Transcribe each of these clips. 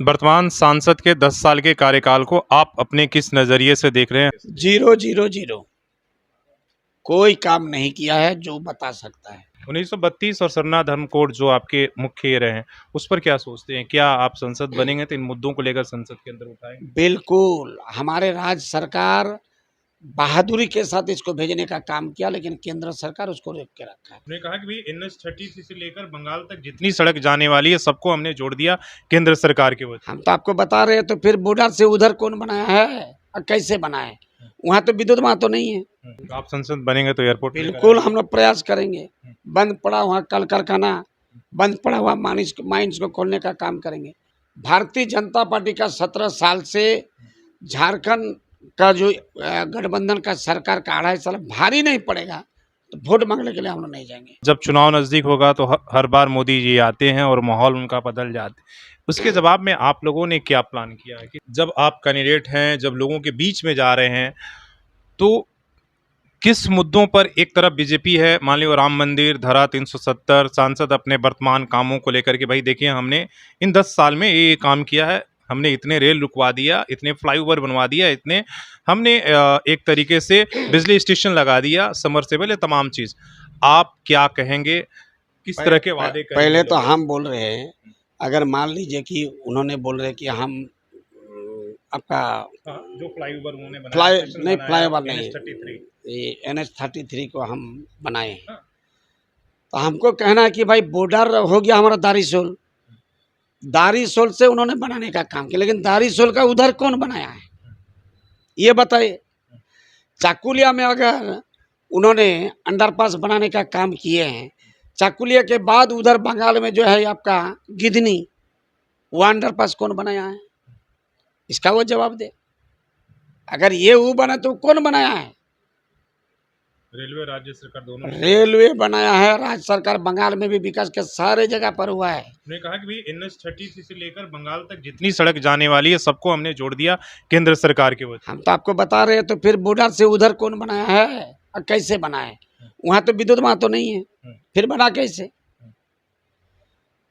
वर्तमान सांसद के 10 साल के कार्यकाल को आप अपने किस नजरिए से देख रहे हैं? 0-0-0 कोई काम नहीं किया है जो बता सकता है। 1932 और सरना धर्म कोड जो आपके मुख्य ये रहे हैं, उस पर क्या सोचते हैं? क्या आप संसद बनेंगे तो इन मुद्दों को लेकर संसद के अंदर उठाएंगे? बिल्कुल, हमारे राज्य सरकार बहादुरी के साथ इसको भेजने का काम किया, लेकिन केंद्र सरकार उसको रोक के रखा है। उन्होंने कहा कि भाई NH-30 से लेकर बंगाल तक जितनी सड़क जाने वाली है सबको हमने जोड़ दिया केंद्र सरकार के वजह। हम तो आपको बता रहे हैं, तो फिर बॉर्डर से उधर कौन बनाया है और कैसे बनाया है? वहाँ तो विद्युत वहाँ तो नहीं है। तो आप संसद बनेंगे तो एयरपोर्ट बिल्कुल हम लोग प्रयास करेंगे। बंद पड़ा वहाँ कल कारखाना, बंद पड़ा हुआ माइंस को खोलने का काम करेंगे। भारतीय जनता पार्टी का 17 साल से झारखंड का जो गठबंधन का सरकार का 2.5 साल भारी नहीं पड़ेगा, तो वोट मांगने के लिए हम लोग नहीं जाएंगे। जब चुनाव नजदीक होगा तो हर बार मोदी जी आते हैं और माहौल उनका बदल जाता है। उसके जवाब में आप लोगों ने क्या प्लान किया है कि जब आप कैंडिडेट हैं, जब लोगों के बीच में जा रहे हैं, तो किस मुद्दों पर एक तरफ बीजेपी है, मान लो राम मंदिर, धारा 370, सांसद अपने वर्तमान कामों को लेकर के भाई देखिए हमने इन 10 साल में ये काम किया है, हमने इतने रेल रुकवा दिया, इतने फ्लाईओवर बनवा दिया, इतने हमने एक तरीके से बिजली स्टेशन लगा दिया, समरसेबल, ये तमाम चीज़। आप क्या कहेंगे? किस तरह के वादे करेंगे? पहले तो हम बोल रहे हैं, अगर मान लीजिए कि उन्होंने बोल रहे कि हम आपका जो फ्लाईओवर उन्होंने बनाया, फ्लाईओवर नहीं, NH-33 ये NH-33 को हम बनाए, तो हमको कहना है कि भाई बॉर्डर हो गया हमारा दारीसोल से उन्होंने बनाने का काम किया, लेकिन दारीसोल का उधर कौन बनाया है ये बताइए। चाकुलिया में अगर उन्होंने अंडरपास बनाने का काम किए हैं, चाकुलिया के बाद उधर बंगाल में जो है आपका गिदनी, वो अंडरपास कौन बनाया है? इसका वो जवाब दे। अगर ये वो बना तो कौन बनाया है? रेलवे राज्य सरकार दोनों रेलवे बनाया है, राज्य सरकार। बंगाल में भी विकास के सारे जगह पर हुआ है। उन्होंने कहा कि भाई NH-30 से लेकर बंगाल तक जितनी सड़क जाने वाली है सबको हमने जोड़ दिया केंद्र सरकार के वजह। हम तो आपको बता रहे हैं, तो फिर बॉर्डर से उधर कौन बनाया है और कैसे बनाया है? वहाँ तो विद्युत वहाँ तो नहीं है, फिर बना कैसे?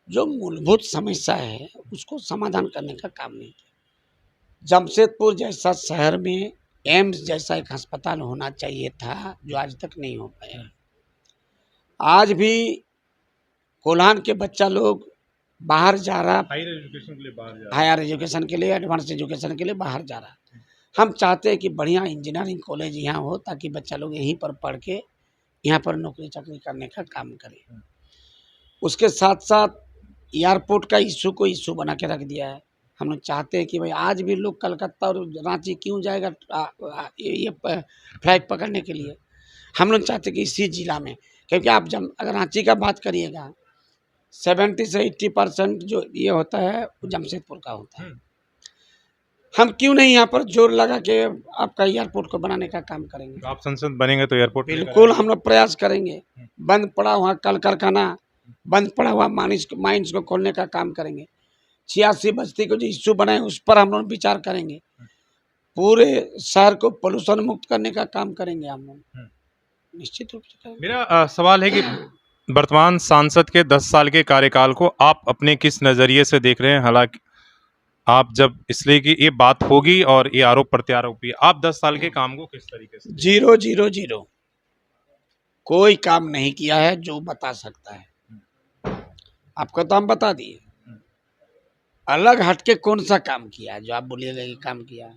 जो मूलभूत समस्या है उसको समाधान करने का काम नहीं किया। जमशेदपुर जैसा शहर में एम्स जैसा एक अस्पताल होना चाहिए था, जो आज तक नहीं हो पाया। आज भी कोल्हान के बच्चा लोग बाहर जा रहा, हायर एजुकेशन के लिए बाहर जा रहा, हायर एजुकेशन के लिए, एडवांस एजुकेशन के लिए बाहर जा रहा। हम चाहते हैं कि बढ़िया इंजीनियरिंग कॉलेज यहाँ हो, ताकि बच्चा लोग यहीं पर पढ़ के यहाँ पर नौकरी चाकरी करने का काम करे। उसके साथ साथ एयरपोर्ट का इशू बना के रख दिया है। हम लोग चाहते हैं कि भाई आज भी लोग कलकत्ता और रांची क्यों जाएगा ये फ्लाइट पकड़ने के लिए? हम लोग चाहते हैं कि इसी जिला में, क्योंकि आप जब अगर रांची का बात करिएगा 70 से 80% जो ये होता है वो जमशेदपुर का होता है। हम क्यों नहीं यहाँ पर जोर लगा के आपका एयरपोर्ट को बनाने का काम करेंगे? तो आप संसद बनेंगे तो एयरपोर्ट बिल्कुल हम लोग प्रयास करेंगे। बंद पड़ा हुआ कल कारखाना, बंद पड़ा हुआ माइंस को खोलने का काम करेंगे। 86 बस्ती को जो इश्यू बनाए उस पर हम लोग विचार करेंगे। पूरे शहर को पोल्यूशन मुक्त करने का काम करेंगे हम लोग, निश्चित रूप से करेंगे। मेरा सवाल है कि वर्तमान सांसद के 10 साल के कार्यकाल को आप अपने किस नजरिए से देख रहे हैं? हालांकि आप जब इसलिए कि ये बात होगी और ये आरोप प्रत्यारोप भी, आप 10 साल के काम को किस तरीके से? 0-0-0 कोई काम नहीं किया है जो बता सकता है। आपको तो हम बता दिए, अलग हटके कौन सा काम किया है जो आप बोलिएगा कि काम किया?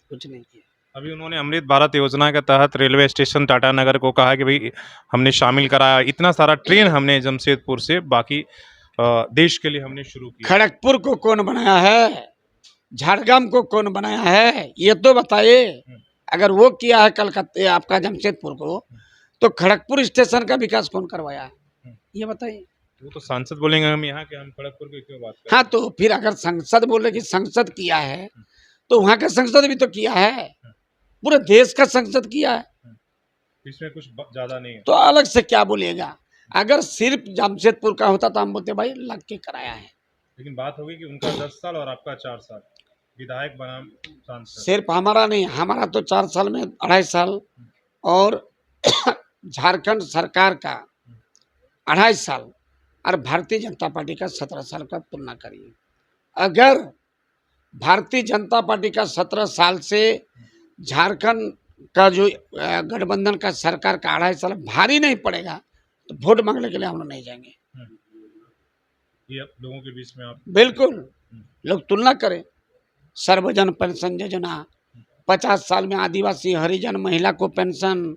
कुछ नहीं किया। अभी उन्होंने अमृत भारत योजना के तहत रेलवे स्टेशन टाटा नगर को कहा कि भाई हमने शामिल कराया, इतना सारा ट्रेन हमने जमशेदपुर से बाकी देश के लिए हमने शुरू किया। खड़गपुर को कौन बनाया है? झारग्राम को कौन बनाया है? ये तो बताइए। अगर वो किया है कलकत्ता आपका जमशेदपुर को, तो खड़गपुर स्टेशन का विकास कौन करवाया है ये बताइए। वो तो सांसद बोलेंगे हम यहाँ के, हम खड़गपुर की क्यों बात करें? हाँ, तो फिर अगर संसद बोले कि संसद किया है, तो वहाँ का संसद भी तो किया है, पूरे देश का संसद किया है, इसमें कुछ ज्यादा नहीं है। तो अलग से क्या बोलिएगा? अगर सिर्फ जमशेदपुर का होता तो हम बोलते भाई लग के कराया है। लेकिन बात होगी कि उनका 10 साल और आपका 4 साल विधायक बना सांसद। सिर्फ हमारा नहीं, हमारा तो 4 साल में 2.5 साल, और झारखंड सरकार का 2.5 साल, और भारतीय जनता पार्टी का 17 साल का तुलना करिए। अगर भारतीय जनता पार्टी का 17 साल से झारखंड का जो गठबंधन का सरकार का 2.5 साल भारी नहीं पड़ेगा तो वोट मांगने के लिए हम लोग नहीं जाएंगे। ये लोगों के बीच में आप बिल्कुल, लोग तुलना करें। सर्वजन पेंशन योजना, 50 साल में आदिवासी हरिजन महिला को पेंशन,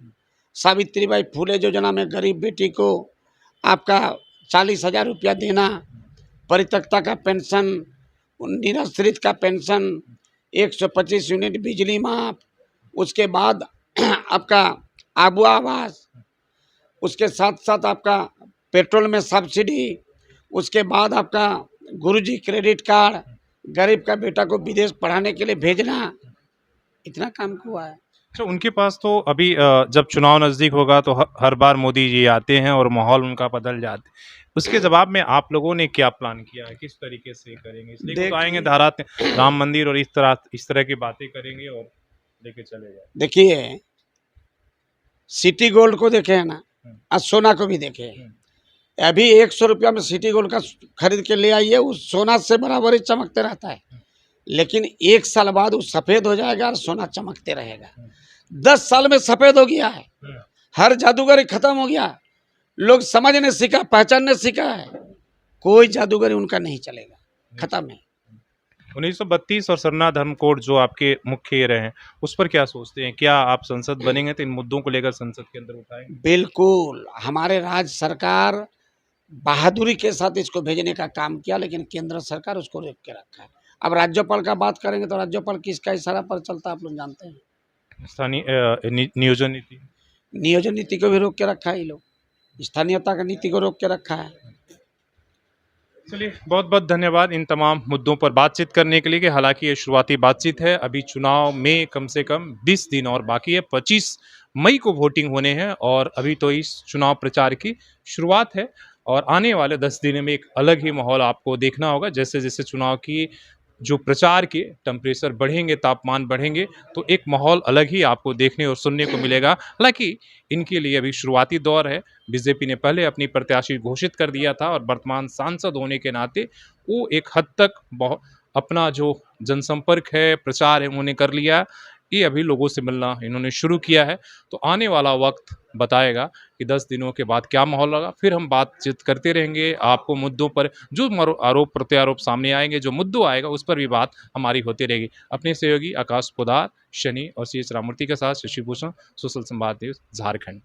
सावित्रीबाई फुले योजना में गरीब बेटी को आपका 40,000 रुपया देना, परित्यक्ता का पेंशन, निराश्रित का पेंशन, 125 यूनिट बिजली माफ, उसके बाद आपका आबू आवास, उसके साथ साथ आपका पेट्रोल में सब्सिडी, उसके बाद आपका गुरुजी क्रेडिट कार्ड, गरीब का बेटा को विदेश पढ़ाने के लिए भेजना, इतना काम हुआ है। अच्छा, उनके पास तो अभी जब चुनाव नज़दीक होगा तो हर बार मोदी जी आते हैं और माहौल उनका बदल जाता है। उसके जवाब में आप लोगों ने क्या प्लान किया है? किस तरीके से करेंगे? इसलिए तो आएँगे धारात राम मंदिर और इस तरह की बातें करेंगे और लेके चले जाएंगे। देखिए, सिटी गोल्ड को देखे है ना, और सोना को भी देखे। अभी 100 रुपया में सिटी गोल्ड का खरीद के ले आइए, उस सोना से बराबर ही चमकते रहता है, लेकिन 1 साल बाद वो सफेद हो जाएगा और सोना चमकते रहेगा। 10 साल में सफेद हो गया है, हर जादूगरी खत्म हो गया, लोग समझने सीखा, पहचानने सीखा है, कोई जादूगरी उनका नहीं चलेगा, खत्म है। 1932 और सरना धर्म कोड जो आपके मुख्य ये रहे हैं, उस पर क्या सोचते हैं? क्या आप संसद बनेंगे तो इन मुद्दों को लेकर संसद के अंदर उठाएंगे? बिल्कुल, हमारे राज्य सरकार बहादुरी के साथ इसको भेजने का काम किया, लेकिन केंद्र सरकार उसको रोक के रखा है। अब राज्यपाल का बात करेंगे तो राज्यपाल किसका इशारा पर चलता है, आप लोग जानते हैं। स्थानीय नियोजन नीति, नियोजन नीति को भी रोक के रखा है ये लोग, स्थानीयता का नीति को रोक के रखा है। चलिए, बहुत बहुत धन्यवाद इन तमाम मुद्दों पर बातचीत करने के लिए। कि हालांकि ये शुरुआती बातचीत है, अभी चुनाव में कम से कम 20 दिन और बाकी है। 25 मई को वोटिंग होने हैं और अभी तो इस चुनाव प्रचार की शुरुआत है और आने वाले 10 दिन में एक अलग ही माहौल आपको देखना होगा। जैसे जैसे चुनाव की जो प्रचार के टेम्परेचर बढ़ेंगे, तापमान बढ़ेंगे, तो एक माहौल अलग ही आपको देखने और सुनने को मिलेगा। हालांकि इनके लिए अभी शुरुआती दौर है। बीजेपी ने पहले अपनी प्रत्याशी घोषित कर दिया था और वर्तमान सांसद होने के नाते वो एक हद तक अपना जो जनसंपर्क है, प्रचार है, उन्होंने कर लिया। ये अभी लोगों से मिलना इन्होंने शुरू किया है। तो आने वाला वक्त बताएगा कि 10 दिनों के बाद क्या माहौल लगा। फिर हम बातचीत करते रहेंगे। आपको मुद्दों पर जो आरोप प्रत्यारोप सामने आएंगे, जो मुद्दों आएगा, उस पर भी बात हमारी होती रहेगी। अपने सहयोगी आकाश पोदार, शनि और सी एच राममूर्ति के साथ शशि भूषण, सोशल संवाद न्यूज़, झारखंड।